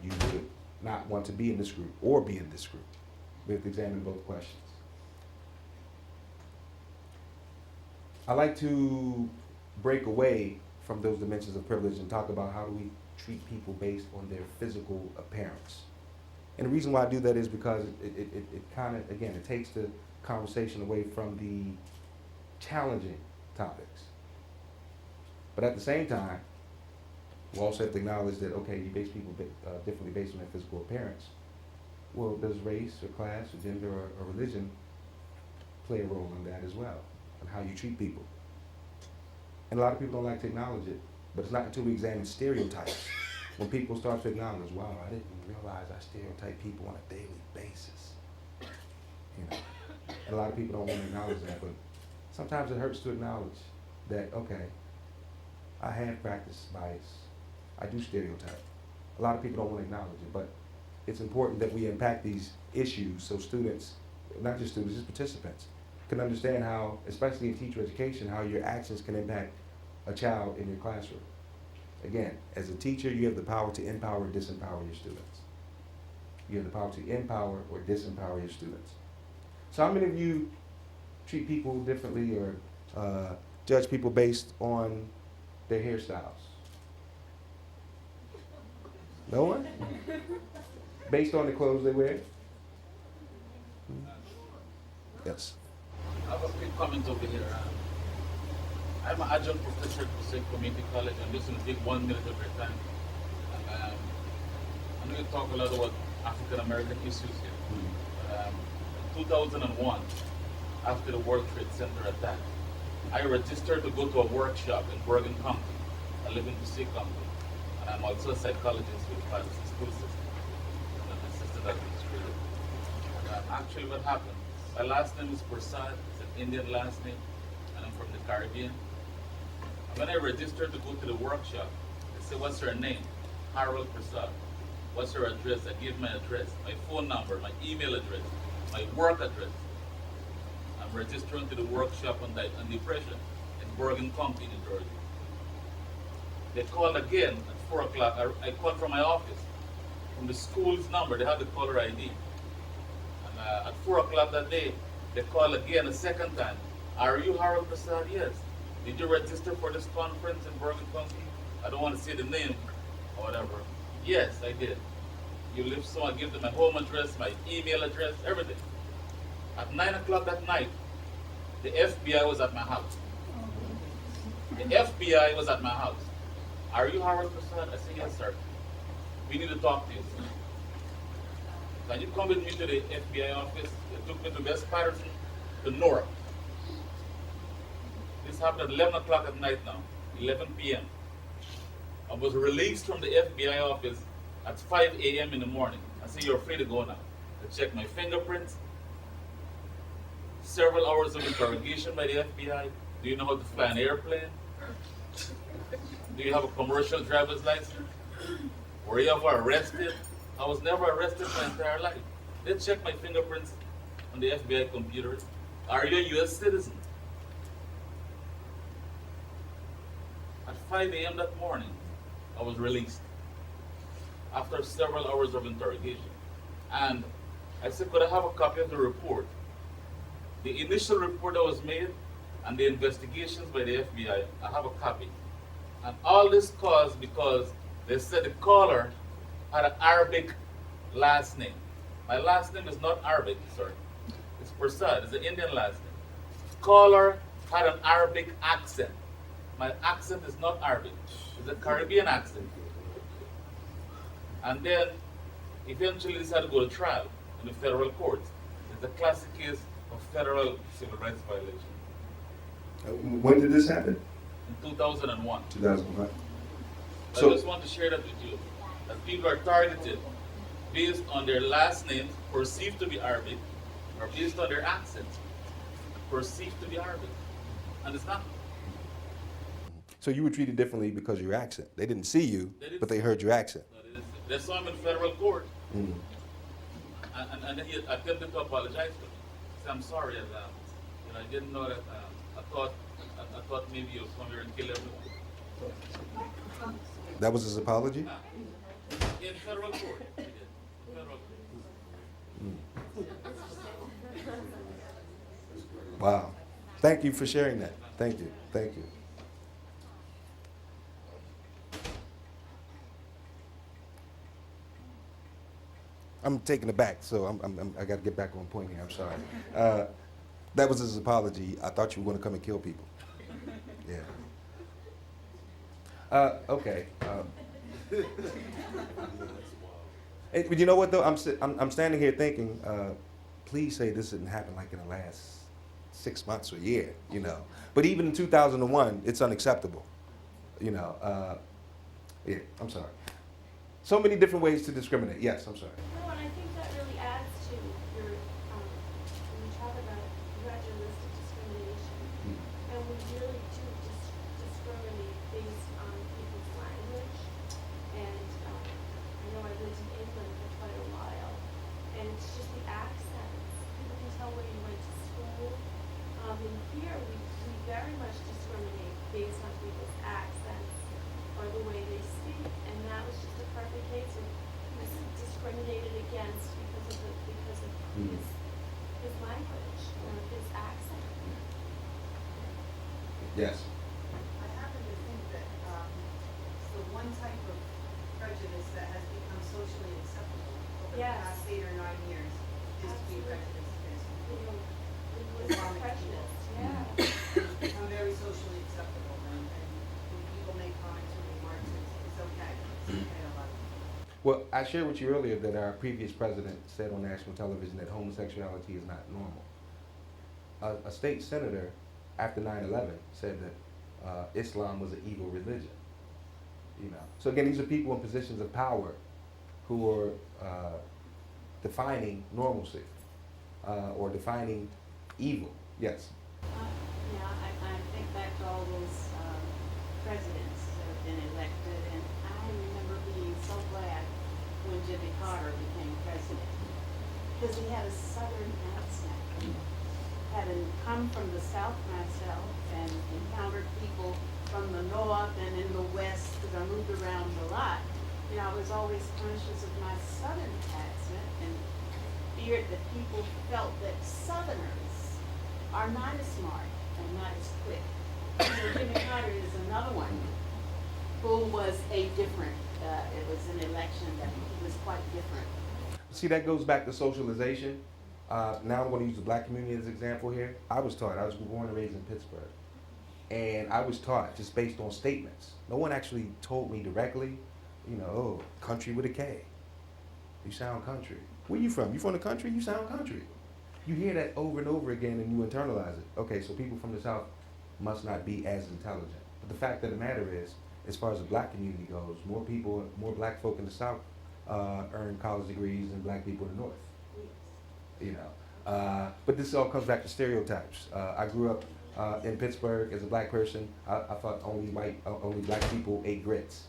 you would not want to be in this group or be in this group. We have to examine both questions. I like to break away from those dimensions of privilege and talk about how do we treat people based on their physical appearance. And the reason why I do that is because it kind of, again, it takes the conversation away from the challenging topics. But at the same time, we also have to acknowledge that, okay, you base people differently based on their physical appearance. Well, does race or class or gender or religion play a role in that as well, and how you treat people? And a lot of people don't like to acknowledge it, but it's not until we examine stereotypes when people start to acknowledge, wow, I didn't realize I stereotype people on a daily basis. You know, and a lot of people don't want to acknowledge that, but sometimes it hurts to acknowledge that, okay, I have practiced bias. I do stereotype. A lot of people don't want to acknowledge it, but it's important that we impact these issues so students, not just students, just participants, can understand how, especially in teacher education, how your actions can impact a child in your classroom. Again, as a teacher, you have the power to empower or disempower your students. You have the power to empower or disempower your students. So how many of you treat people differently or judge people based on their hairstyles? No one? Based on the clothes they wear? Yes. I have a quick comment over here. I'm an adjunct professor at Passaic Community College. I'm just going to take 1 minute of your time. And, I'm going to talk a lot about African American issues here. In 2001, after the World Trade Center attack, I registered to go to a workshop in Bergen County. I live in Passaic County. And I'm also a psychologist with the Patterson School System. I'm an assistant administrator. And, actually, what happened? My last name is Prasad. It's an Indian last name, and I'm from the Caribbean. When I registered to go to the workshop, they said, "What's your name?" Harold Prasad. "What's your address?" I gave my address, my phone number, my email address, my work address. I'm registering to the workshop on depression in Bergen County, New Jersey. They called again at 4 o'clock. I called from my office, from the school's number. They have the caller ID. At 4 o'clock that day, they called again a second time. "Are you Harold Prasad?" "Yes." "Did you register for this conference in Bergen County?" I don't want to say the name or whatever. "Yes, I did." "You live so?" I give them my home address, my email address, everything. At 9 o'clock that night, the FBI was at my house. The FBI was at my house. "Are you Harold Prasad?" I said, "Yes, sir. We need to talk to you, sir. Can you come with me to the FBI office?" They took me to West Patterson, to North. This happened at 11 o'clock at night now, 11 p.m. I was released from the FBI office at 5 a.m. in the morning. I said, "You're free to go now." They checked my fingerprints, several hours of interrogation by the FBI. "Do you know how to fly an airplane? Do you have a commercial driver's license? Were you ever arrested?" I was never arrested my entire life. They checked my fingerprints on the FBI computer. "Are you a U.S. citizen?" At 5 a.m. that morning, I was released after several hours of interrogation. And I said, "Could I have a copy of the report?" The initial report that was made and the investigations by the FBI, I have a copy. And all this caused because they said the caller had an Arabic last name. My last name is not Arabic, sir. It's Prasad. It's an Indian last name. Caller had an Arabic accent. My accent is not Arabic. It's a Caribbean accent. And then, eventually, this had to go to trial in the federal courts. It's a classic case of federal civil rights violation. When did this happen? In 2001. 2001. I So, just want to share that with you. That people are targeted based on their last names, perceived to be Arabic, or based on their accents, perceived to be Arabic. And it's not. so you were treated differently because of your accent. They didn't see you, They didn't but they see heard your accent. They saw him in federal court, Mm. and then he attempted to apologize to me. He said, "I'm sorry, And I didn't know that. I thought maybe you'll come here and kill everyone. That was his apology? In federal court. He did. Federal court. Wow. Thank you for sharing that. Thank you. Thank you. I'm taken aback, so I got to get back on point here. I'm sorry. That was his apology. I thought you were going to come and kill people. Yeah. Okay. But you know what though? I'm standing here thinking, please say this didn't happen like in the last 6 months or a year, you know. But even in 2001, it's unacceptable, you know. Yeah, I'm sorry. So many different ways to discriminate. Yes, I'm sorry. No, and I think that really adds to your, when you talk about gradualistic discrimination, and we really do discriminate based on people's language. And I know I lived in England for quite a while, and it's just the accents. People can tell where you went to school. And here we very much discriminate based on people's accents or the way they speak, and that was just a perfect case of he was discriminated against because of his language or his accent. Yes. I happen to think that it's the one type of prejudice that has become socially acceptable over Yes. the past 8 or 9 years is to be Absolutely. prejudiced against people. Linguistic prejudice, yeah. It's become very socially acceptable, and when people make comments or remarks, it's okay. It's okay to love them. Well, I shared with you earlier that our previous president said on national television that homosexuality is not normal. A state senator, after 9/11, said that Islam was an evil religion. You know. So again, these are people in positions of power who are defining normalcy or defining evil. Yes. Yeah, I think back to all those presidents that have been elected, and I remember being so glad when Jimmy Carter became president, because he had a southern accent. Having come from the South myself and encountered people from the North and in the West, because I moved around a lot, you know, I was always conscious of my southern accent and feared that people felt that Southerners are not as smart and not as quick. So Jimmy Carter is another one who was a different, it was an election that he was quite different. See, that goes back to socialization. Now I'm going to use the black community as an example here. I was born and raised in Pittsburgh. And I was taught just based on statements. No one actually told me directly, you know, oh, country with a K. You sound country. Where you from? You from the country? You sound country. You hear that over and over again and you internalize it. Okay, so people from the South must not be as intelligent. But the fact of the matter is, as far as the black community goes, more black folk in the South earn college degrees than black people in the North. You know, but this all comes back to stereotypes. I grew up in Pittsburgh as a black person. I thought only black people ate grits.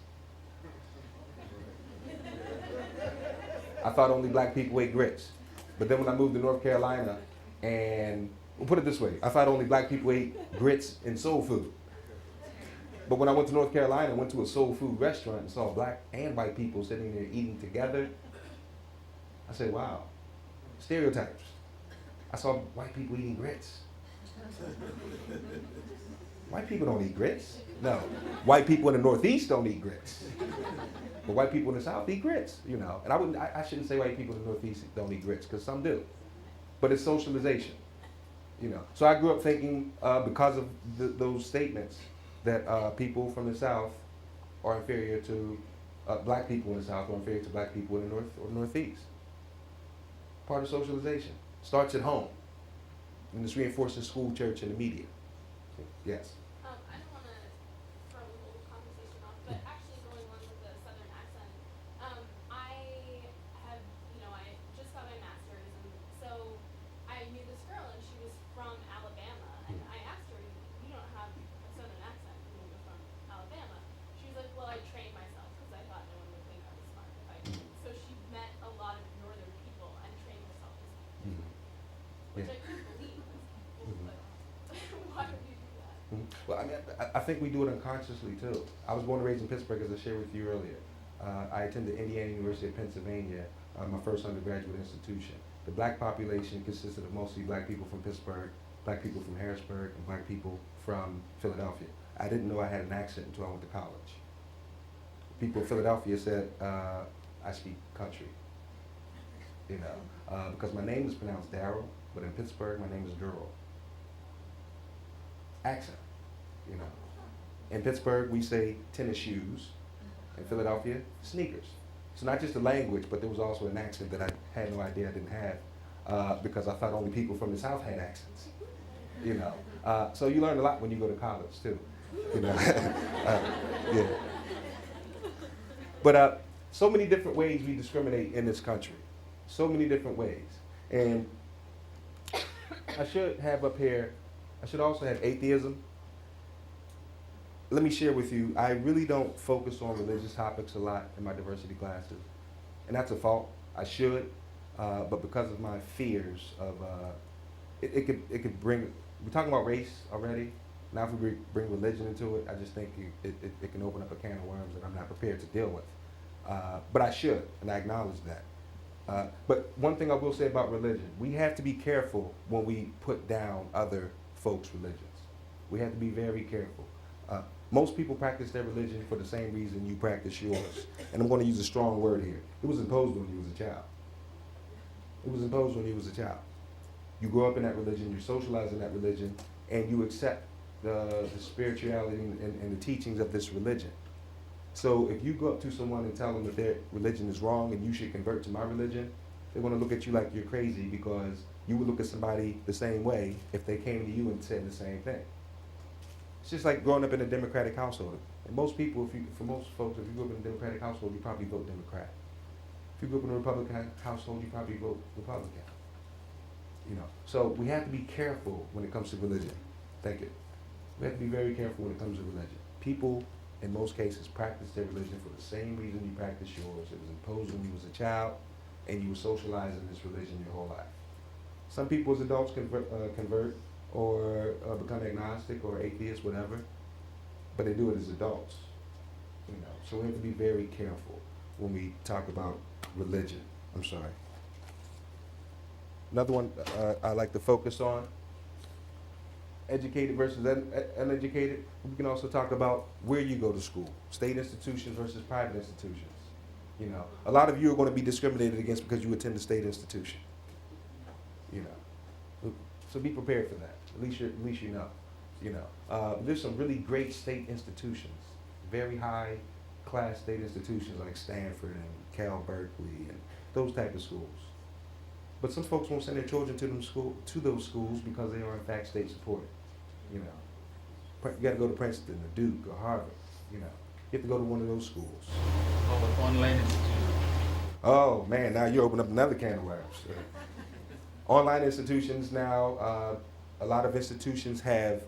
I thought only black people ate grits. But then when I moved to North Carolina, and we'll put it this way, I thought only black people ate grits and soul food. But when I went to North Carolina, I went to a soul food restaurant and saw black and white people sitting there eating together. I said, wow, stereotypes. I saw white people eating grits. White people don't eat grits. No, white people in the Northeast don't eat grits. But white people in the South eat grits, you know. And I shouldn't say white people in the Northeast don't eat grits, because some do. But it's socialization, you know. So I grew up thinking, because of those statements, that people from the South are inferior to, black people in the South are inferior to black people in the North or Northeast. Part of socialization. Starts at home. And it's reinforced in school, church, and the media. Yes. I don't want to throw the whole conversation off, but actually going on with the southern accent, I have, I just got my master's, and so I knew this girl, and she was from Alabama, and I asked her, you don't have a southern accent, you're from Alabama. She was like, well, I trained myself, because I thought no one would think I was smart if I didn't. So she met a lot of northern people and trained herself to speak, which I couldn't believe. Well, I mean, I think we do it unconsciously too. I was born and raised in Pittsburgh, as I shared with you earlier. I attended Indiana University of Pennsylvania, my first undergraduate institution. The black population consisted of mostly black people from Pittsburgh, black people from Harrisburg, and black people from Philadelphia. I didn't know I had an accent until I went to college. People in Philadelphia said I speak country, you know, because my name is pronounced Darrell, but in Pittsburgh my name is Darrell. Accent, you know. In Pittsburgh we say tennis shoes. In Philadelphia, sneakers. So not just the language, but there was also an accent that I had no idea I didn't have because I thought only people from the South had accents, you know. So you learn a lot when you go to college too, you know. Yeah. But so many different ways we discriminate in this country. So many different ways. And I should have up here, I should also have atheism. Let me share with you, I really don't focus on religious topics a lot in my diversity classes. And that's a fault. I should, but because of my fears of, it could bring, we're talking about race already. Now if we bring religion into it, I just think it can open up a can of worms that I'm not prepared to deal with. But I should, and I acknowledge that. But one thing I will say about religion, we have to be careful when we put down other folks' religions. We have to be very careful. Most people practice their religion for the same reason you practice yours. And I'm going to use a strong word here. It was imposed when you was a child. It was imposed when you was a child. You grow up in that religion, you socialize in that religion, and you accept the spirituality and the teachings of this religion. So if you go up to someone and tell them that their religion is wrong and you should convert to my religion, they're going to look at you like you're crazy because you would look at somebody the same way if they came to you and said the same thing. It's just like growing up in a Democratic household. And most people, for most folks, if you grew up in a Democratic household, you probably vote Democrat. If you grew up in a Republican household, you probably vote Republican. You know, so we have to be careful when it comes to religion. Thank you. We have to be very careful when it comes to religion. People, in most cases, practice their religion for the same reason you practice yours. It was imposed when you was a child, and you were socialized in this religion your whole life. Some people as adults convert or become agnostic or atheist, whatever, but they do it as adults. You know, so we have to be very careful when we talk about religion. I'm sorry. Another one I like to focus on, educated versus uneducated. We can also talk about where you go to school, state institutions versus private institutions. You know, a lot of you are going to be discriminated against because you attend a state institution. You know, so be prepared for that. At least you know. You know, there's some really great state institutions, very high class state institutions like Stanford and Cal Berkeley and those type of schools. But some folks won't send their children to those schools because they are in fact state supported. You know, you got to go to Princeton or Duke or Harvard. You know, you have to go to one of those schools. Or online institutions. Oh man, now you open up another can of worms. Online institutions now, a lot of institutions have,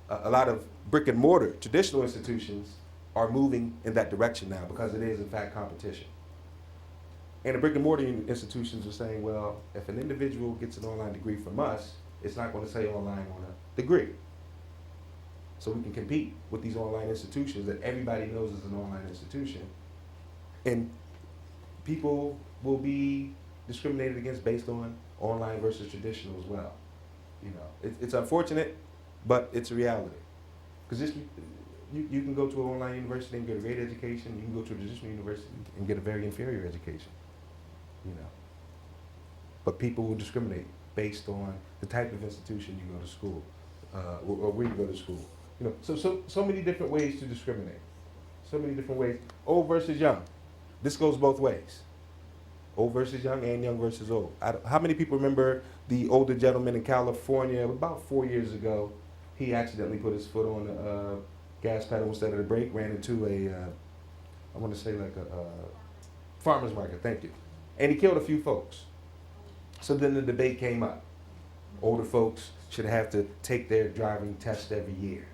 a lot of brick and mortar traditional institutions are moving in that direction now because it is in fact competition. And the brick and mortar institutions are saying, well, if an individual gets an online degree from us, it's not going to say online on a degree. So we can compete with these online institutions that everybody knows is an online institution. And people will be discriminated against based on online versus traditional as well. You know, it's unfortunate, but it's a reality. Because you can go to an online university and get a great education. You can go to a traditional university and get a very inferior education. You know, but people will discriminate based on the type of institution you go to school, or where you go to school. You know, so many different ways to discriminate. So many different ways. Old versus young. This goes both ways. Old versus young and young versus old. How many people remember the older gentleman in California about 4 years ago? He accidentally put his foot on the gas pedal instead of the brake, ran into I want to say like a farmer's market, thank you. And he killed a few folks. So then the debate came up. Older folks should have to take their driving test every year.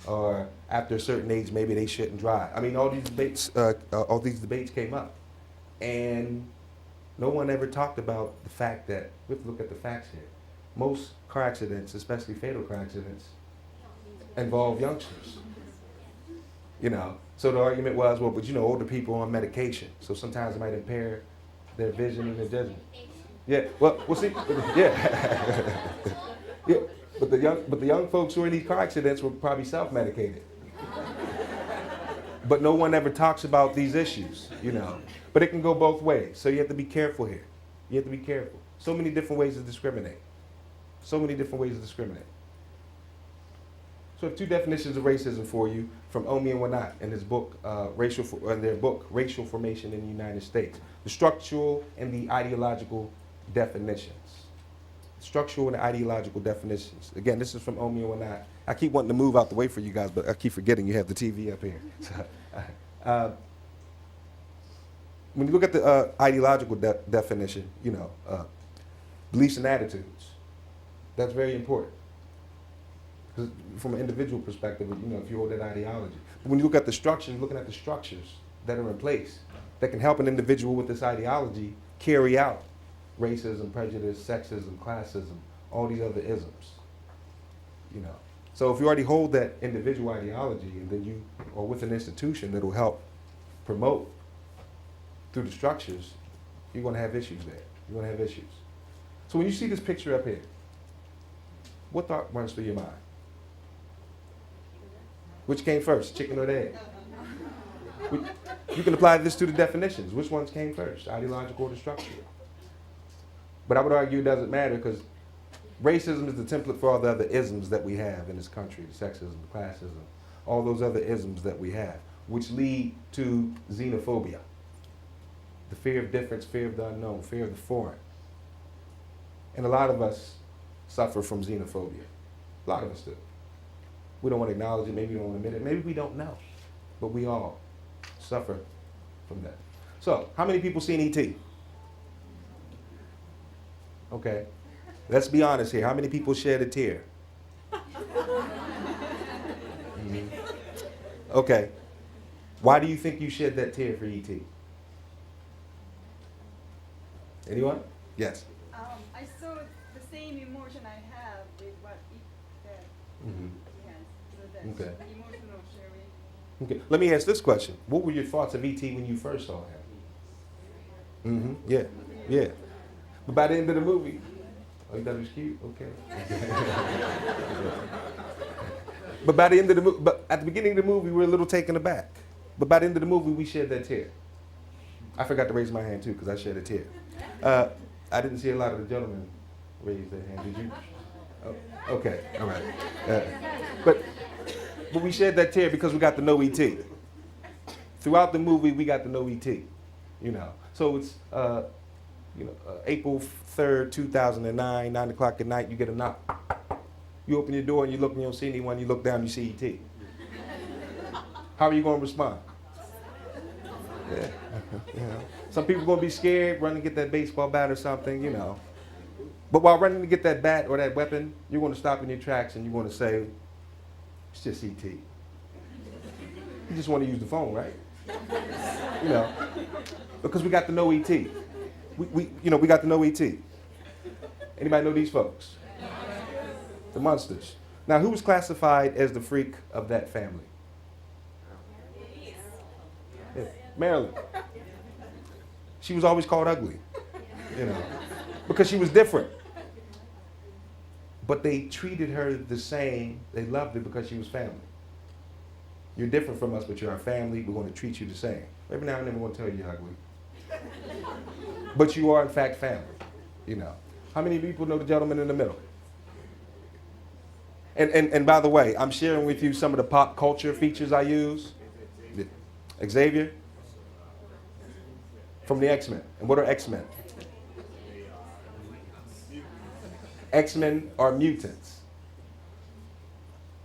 Or after a certain age, maybe they shouldn't drive. I mean, all these debates came up. And no one ever talked about the fact that, we have to look at the facts here. Most car accidents, especially fatal car accidents, involve youngsters. You know, so the argument was, well, but you know, older people on medication, so sometimes it might impair their vision and their judgment. Yeah, well, we'll see. Yeah, yeah. But the young folks who are in these car accidents were probably self-medicated. But no one ever talks about these issues, you know. But it can go both ways, so you have to be careful here. You have to be careful. So many different ways to discriminate. So many different ways to discriminate. So I have two definitions of racism for you from Omi and Wanat in his book, their book, Racial Formation in the United States. The structural and the ideological definitions. Structural and ideological definitions. Again, this is from Omi and Wanat. I keep wanting to move out the way for you guys, but I keep forgetting you have the TV up here. So, when you look at the ideological definition, you know, beliefs and attitudes, that's very important. Because from an individual perspective, you know, if you hold that ideology. But when you look at the structures, looking at the structures that are in place that can help an individual with this ideology carry out racism, prejudice, sexism, classism, all these other isms. You know. So if you already hold that individual ideology and then you are with an institution that will help promote through the structures, you're going to have issues there. You're going to have issues. So when you see this picture up here, what thought runs through your mind? Which came first, chicken or the egg? You can apply this to the definitions. Which ones came first, ideological or the structural? But I would argue it doesn't matter because racism is the template for all the other isms that we have in this country, the sexism, the classism, all those other isms that we have, which lead to xenophobia. The fear of difference, fear of the unknown, fear of the foreign. And a lot of us suffer from xenophobia. A lot of us do. We don't want to acknowledge it, maybe we don't want to admit it, maybe we don't know. But we all suffer from that. So, how many people seen E.T.? Okay. Let's be honest here. How many people shed a tear? Mm-hmm. Okay. Why do you think you shed that tear for E.T.? Anyone? Yes. I saw the same emotion I have with what it said. Mm-hmm. Yes, so that's Okay. emotional sharing. Okay. Let me ask this question. What were your thoughts of E.T. when you first saw him? Mm-hmm. Yeah. Yeah. But by the end of the movie, oh, you thought he was cute? Okay. But by the end of the movie, but at the beginning of the movie, we were a little taken aback. But by the end of the movie, we shed that tear. I forgot to raise my hand too, because I shed a tear. I didn't see a lot of the gentlemen raise their hand. Did you? Oh, okay. All right. But we shed that tear because we got to know E.T. Throughout the movie, we got to know E.T. You know. So it's April 3rd, 2009, 9 o'clock at night, you get a knock. You open your door and you look and you don't see anyone, you look down and you see E.T. How are you going to respond? Yeah. You know. Some people are going to be scared, run and get that baseball bat or something, you know. But while running to get that bat or that weapon, you're going to stop in your tracks and you're going to say, it's just E.T. You just want to use the phone, right? You know, because we got to know E.T. We got to know E.T. Anybody know these folks? The Munsters. Now, who was classified as the freak of that family? Yeah, Marilyn. She was always called ugly, you know, because she was different. But they treated her the same. They loved her because she was family. You're different from us, but you're our family. We're going to treat you the same. Every now and then we're going to tell you you're ugly. But you are, in fact, family, you know. How many people know the gentleman in the middle? And by the way, I'm sharing with you some of the pop culture features I use. Xavier from the X-Men. And what are X-Men? X-Men are mutants.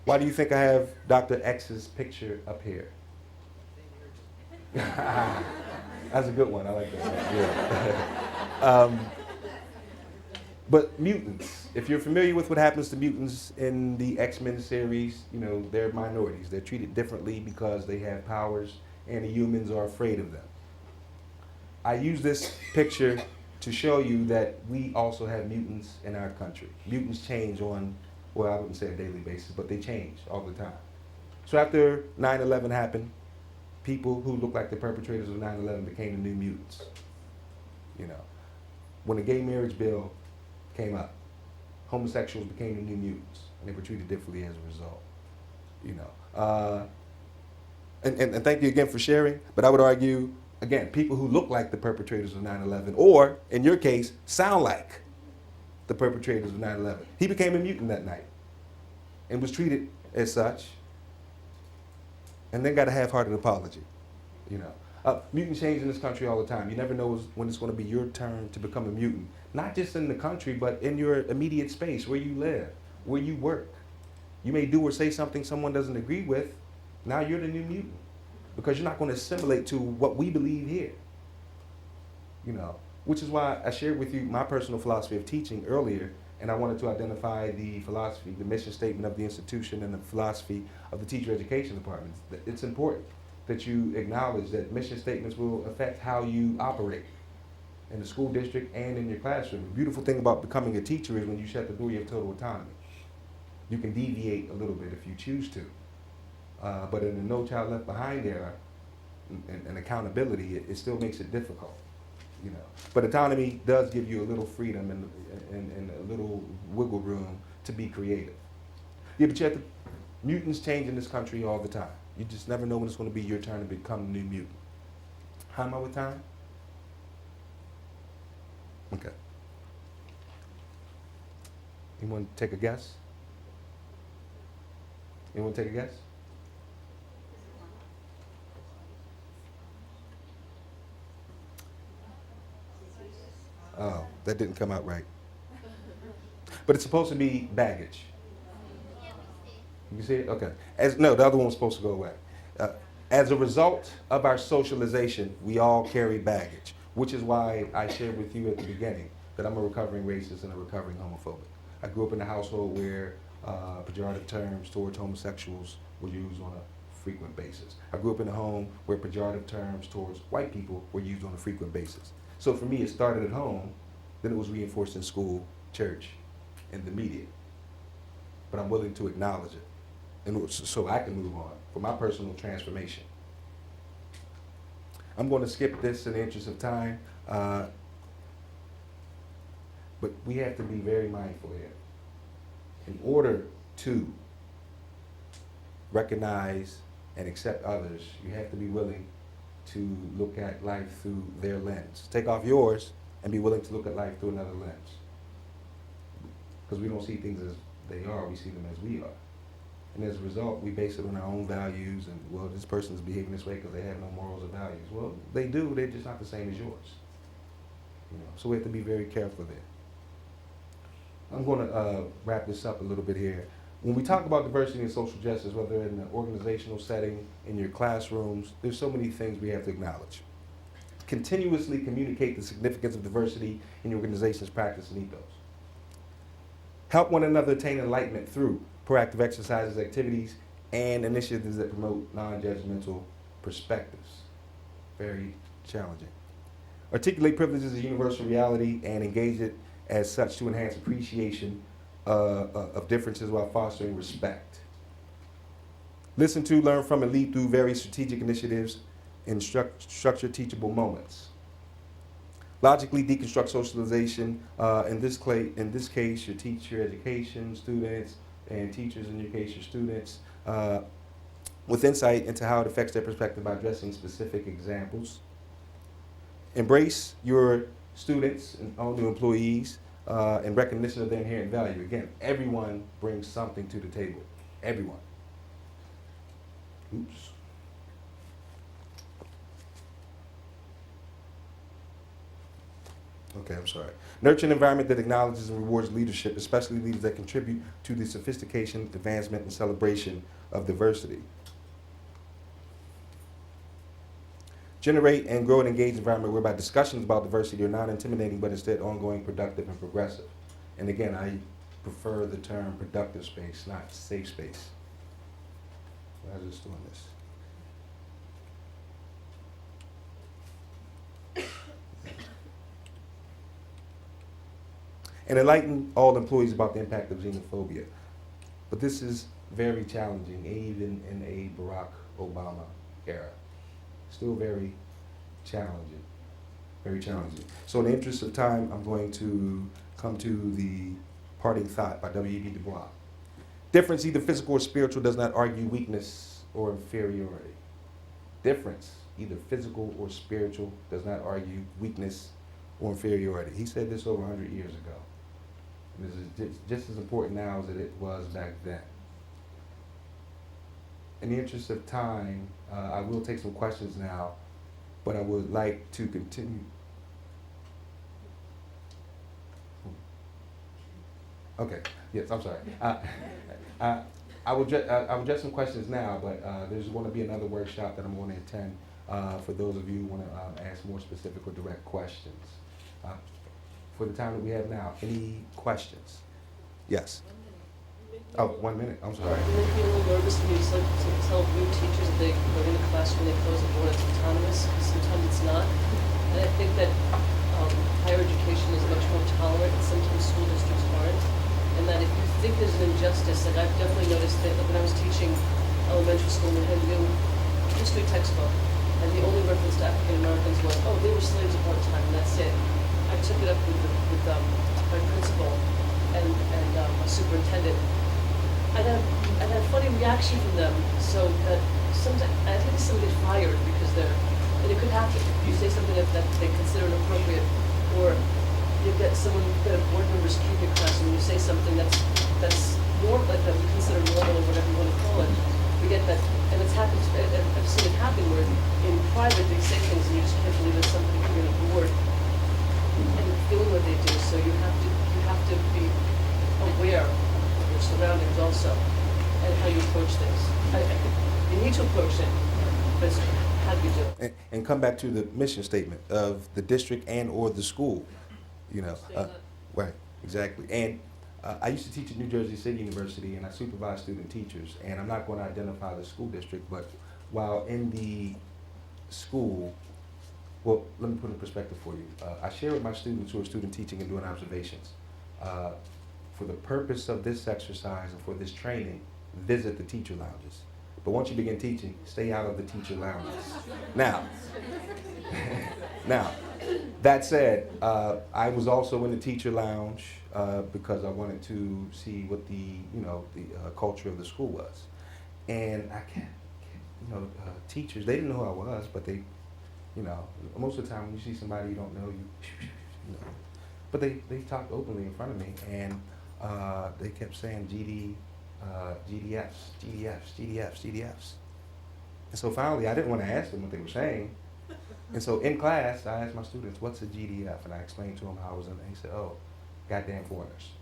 Why do you think I have Dr. X's picture up here? That's a good one. I like that. Yeah. But mutants, if you're familiar with what happens to mutants in the X-Men series, you know, they're minorities. They're treated differently because they have powers and the humans are afraid of them. I use this picture to show you that we also have mutants in our country. Mutants change on Well, I wouldn't say a daily basis, but they change all the time. So after 9/11 happened, people who looked like the perpetrators of 9/11 became the new mutants. You know, when the gay marriage bill came up, homosexuals became the new mutants, and they were treated differently as a result. You know, and thank you again for sharing. But I would argue, again, people who look like the perpetrators of 9/11, or in your case, sound like the perpetrators of 9/11. He became a mutant that night, and was treated as such, and then got a half-hearted apology. You know, mutants change in this country all the time. You never know when it's going to be your turn to become a mutant. Not just in the country, but in your immediate space, where you live, where you work. You may do or say something someone doesn't agree with. Now you're the new mutant, because you're not going to assimilate to what we believe here. You know, which is why I shared with you my personal philosophy of teaching earlier, and I wanted to identify the philosophy, the mission statement of the institution, and the philosophy of the teacher education department. It's important that you acknowledge that mission statements will affect how you operate in the school district and in your classroom. The beautiful thing about becoming a teacher is when you shut the door, you have total autonomy. You can deviate a little bit if you choose to. But in the No Child Left Behind era, and accountability, it still makes it difficult. You know, but autonomy does give you a little freedom and a little wiggle room to be creative. Yeah, but you have to, mutants change in this country all the time. You just never know when it's going to be your turn to become a new mutant. How am I with time? Okay. Anyone take a guess? Anyone take a guess? Oh, that didn't come out right. But it's supposed to be baggage. You see it? Okay. No, the other one was supposed to go away. As a result of our socialization, we all carry baggage, which is why I shared with you at the beginning that I'm a recovering racist and a recovering homophobic. I grew up in a household where pejorative terms towards homosexuals were used on a frequent basis. I grew up in a home where pejorative terms towards white people were used on a frequent basis. So for me, it started at home, then it was reinforced in school, church, and the media. But I'm willing to acknowledge it, and so I can move on for my personal transformation. I'm going to skip this in the interest of time, but we have to be very mindful here. In order to recognize and accept others, you have to be willing to look at life through their lens. Take off yours and be willing to look at life through another lens. Because we don't see things as they are, we see them as we are. And as a result, we base it on our own values, and, well, this person's behaving this way because they have no morals or values. Well, they do, they're just not the same as yours. You know, so we have to be very careful there. I'm going to wrap this up a little bit here. When we talk about diversity and social justice, whether in an organizational setting, in your classrooms, there's so many things we have to acknowledge. Continuously communicate the significance of diversity in your organization's practice and ethos. Help one another attain enlightenment through proactive exercises, activities, and initiatives that promote non-judgmental perspectives. Very challenging. Articulate privileges as a universal reality and engage it as such to enhance appreciation of differences while fostering respect. Listen to, learn from, and lead through various strategic initiatives in structured teachable moments. Logically deconstruct socialization. In this case, your teacher education students and teachers in your case, your students, with insight into how it affects their perspective by addressing specific examples. Embrace your students and all new employees in recognition of their inherent value. Again, everyone brings something to the table. Everyone. Oops. Okay, I'm sorry. Nurture an environment that acknowledges and rewards leadership, especially leaders that contribute to the sophistication, advancement, and celebration of diversity. Generate and grow an engaged environment whereby discussions about diversity are not intimidating, but instead ongoing, productive, and progressive. And again, I prefer the term productive space, not safe space. Why is this doing this? And enlighten all employees about the impact of xenophobia. But this is very challenging, even in a Barack Obama era. Still very challenging, very challenging. So in the interest of time, I'm going to come to the parting thought by W.E.B. Du Bois. Difference, either physical or spiritual, does not argue weakness or inferiority. Difference, either physical or spiritual, does not argue weakness or inferiority. He said this over 100 years ago. And this is just as important now as it was back then. In the interest of time, I will take some questions now, but I would like to continue. Okay, yes, I'm sorry. I will address some questions now, but there's going to be another workshop that I'm going to attend for those of you who want to ask more specific or direct questions. For the time that we have now, any questions? Yes. Oh, 1 minute, I'm sorry. It makes me a little nervous when you tell new teachers that they go in a classroom, they close the door, it's autonomous, because sometimes it's not. And I think that higher education is much more tolerant, and sometimes school districts aren't. And that if you think there's an injustice, and I've definitely noticed that when I was teaching elementary school, we had a new history textbook, and the only reference to African Americans was, oh, they were slaves at one time, and that's it. I took it up with my principal and my superintendent. I had a funny reaction from them, so that sometimes I think somebody gets fired because and it could happen. You say something that they consider inappropriate, or you get a board member's junior class, and you say something that's more like that we consider normal or whatever you want to call it. We get that, and it's happened. I've seen it happen where in private they say things, and you just can't believe that somebody can get a board and doing what they do. So you have to be aware of your surroundings also and how you approach things. You need to approach it, but how do you do it? And come back to the mission statement of the district and or the school. You know, right, exactly. And I used to teach at New Jersey City University, and I supervise student teachers. And I'm not going to identify the school district, but while in the school, well, let me put it in perspective for you. I share with my students who are student teaching and doing observations. For the purpose of this exercise and for this training, visit the teacher lounges. But once you begin teaching, stay out of the teacher lounges. Now, that said, I was also in the teacher lounge because I wanted to see what the culture of the school was. And I teachers, they didn't know who I was, but they, most of the time when you see somebody you don't know, but they talked openly in front of me, and they kept saying GDFs. And so finally, I didn't want to ask them what they were saying. And so in class, I asked my students, what's a GDF? And I explained to them how I was in, and he said, oh, goddamn foreigners.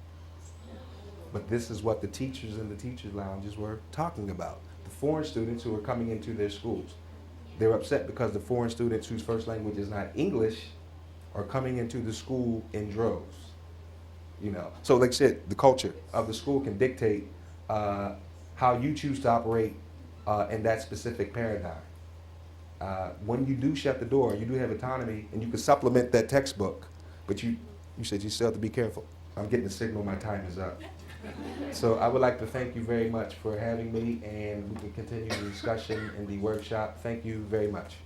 But this is what the teachers in the teachers' lounges were talking about. The foreign students who were coming into their schools. They're upset because the foreign students whose first language is not English are coming into the school in droves. So like I said, the culture of the school can dictate how you choose to operate in that specific paradigm. When you do shut the door, you do have autonomy, and you can supplement that textbook, but you said you still have to be careful. I'm getting a signal my time is up. So I would like to thank you very much for having me, and we can continue the discussion in the workshop. Thank you very much.